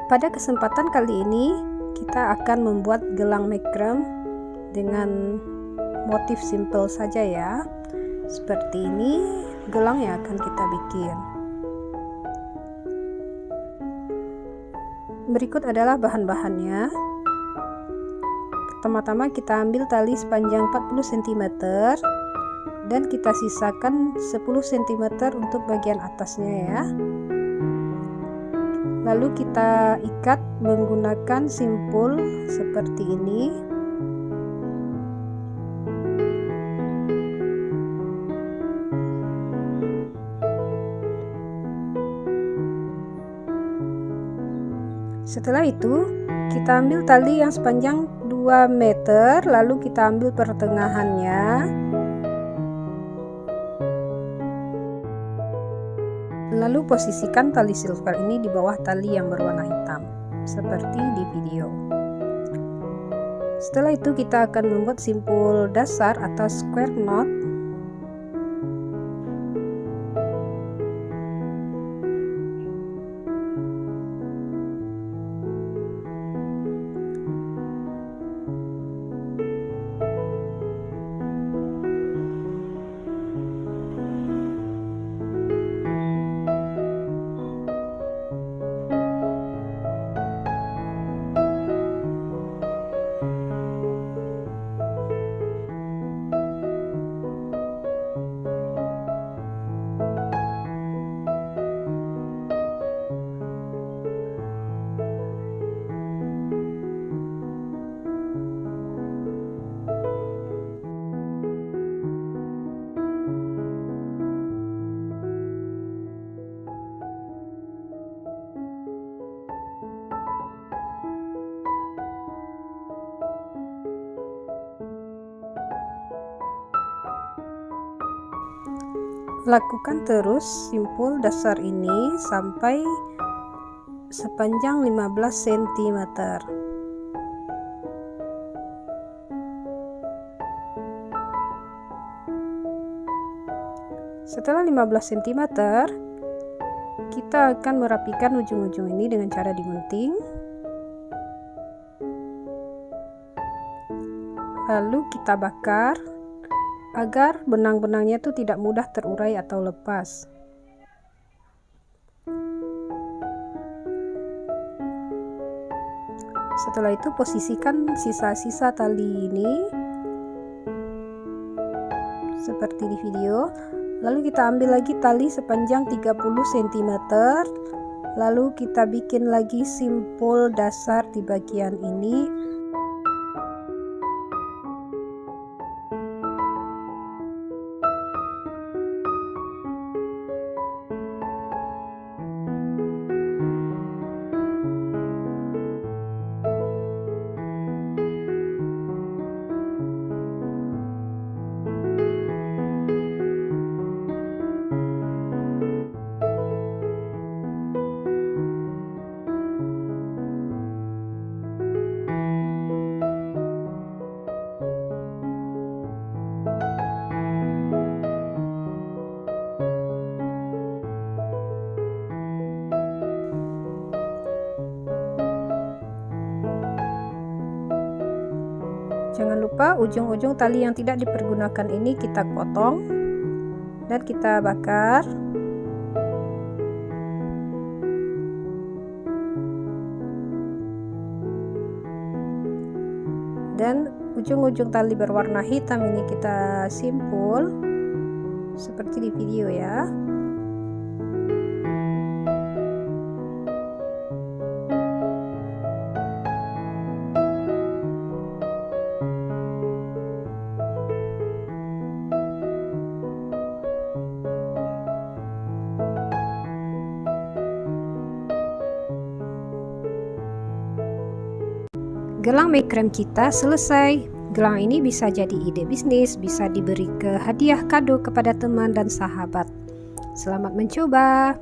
Pada kesempatan kali ini kita akan membuat gelang macram dengan motif simple saja ya. Seperti ini gelang yang akan kita bikin. Berikut adalah bahan-bahannya. Pertama-tama kita ambil tali sepanjang 40 cm dan kita sisakan 10 cm untuk bagian atasnya ya. Lalu kita ikat menggunakan simpul seperti ini. Setelah itu kita ambil tali yang sepanjang 2 meter, lalu kita ambil pertengahannya. Lalu posisikan tali silver ini di bawah tali yang berwarna hitam, seperti di video. Setelah itu kita akan membuat simpul dasar atau square knot. Lakukan terus simpul dasar ini sampai sepanjang 15 cm. Setelah 15 cm, kita akan merapikan ujung-ujung ini dengan cara digunting. Lalu kita bakar agar benang-benangnya itu tidak mudah terurai atau lepas. Setelah itu posisikan sisa-sisa tali ini seperti di video. Lalu kita ambil lagi tali sepanjang 30 cm. Lalu kita bikin lagi simpul dasar di bagian ini. Jangan lupa ujung-ujung tali yang tidak dipergunakan ini kita potong dan kita bakar. Dan ujung-ujung tali berwarna hitam ini kita simpul seperti di video ya. Gelang macram kita selesai. Gelang ini bisa jadi ide bisnis, bisa diberi ke hadiah kado kepada teman dan sahabat. Selamat mencoba.